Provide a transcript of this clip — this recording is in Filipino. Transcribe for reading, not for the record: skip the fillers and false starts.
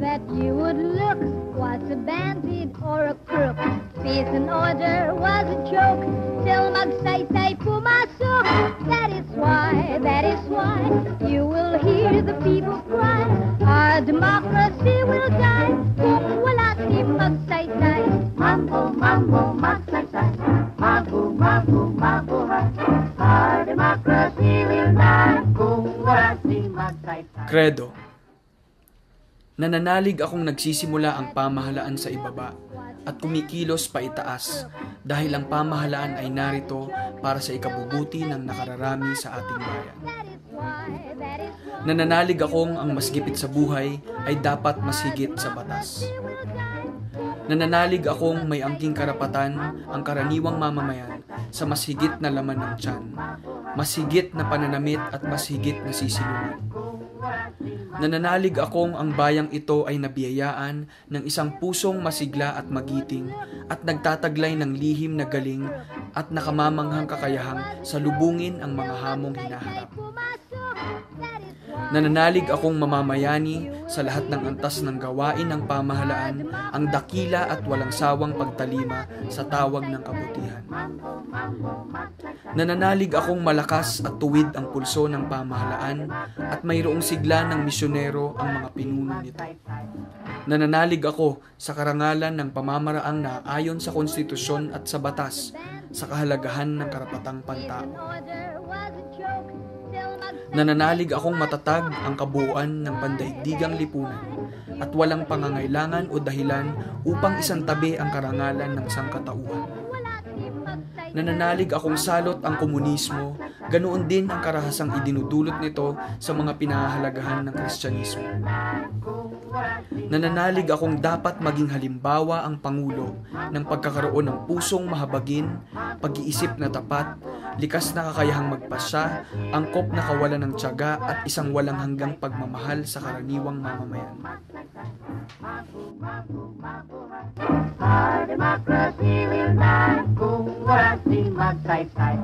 that you would look. What's a bandit or a crook? Peace and order was a joke till magsaytay pumasok. That is why you will hear the people cry. Our democracy will die kung wala si magsaytay. Mambo, mambo, magsaytay. Mabu, mabu, mabuhay. Our democracy will die kung wala si magsaytay. Credo. Nananalig akong nagsisimula ang pamahalaan sa ibaba at kumikilos pa itaas dahil ang pamahalaan ay narito para sa ikabubuti ng nakararami sa ating bayan. Nananalig akong ang mas gipit sa buhay ay dapat mas higit sa batas. Nananalig akong may angking karapatan ang karaniwang mamamayan sa mas higit na laman ng tiyan, mas higit na pananamit at mas higit na sisilungan. Nananalig akong ang bayang ito ay nabiyayaan ng isang pusong masigla at magiting at nagtataglay ng lihim na galing at nakamamanghang kakayahang salubungin ang mga hamong hinaharap. Nananalig akong mamamayani sa lahat ng antas ng gawain ng pamahalaan ang dakila at walang sawang pagtalima sa tawag ng kabutihan. Nananalig akong malakas at tuwid ang pulso ng pamahalaan at mayroong sigla ng misyonero ang mga pinuno nito. Nananalig ako sa karangalan ng pamamaraang naayon sa konstitusyon at sa batas sa kahalagahan ng karapatang pantao. Nananalig akong matatag ang kabuuan ng pandaigdigang lipunan at walang pangangailangan o dahilan upang isantabi ang karangalan ng sangkatauhan. Nananalig akong salot ang komunismo, ganoon din ang karahasang idinudulot nito sa mga pinahahalagahan ng Kristyanismo. Nananalig akong dapat maging halimbawa ang Pangulo ng pagkakaroon ng pusong mahabagin, pag-iisip na tapat, likas na kakayahang magpasya, angkop na kawalan ng tiyaga at isang walang hanggang pagmamahal sa karaniwang mamamayan. Our democracy will die kung wala si magsaytay.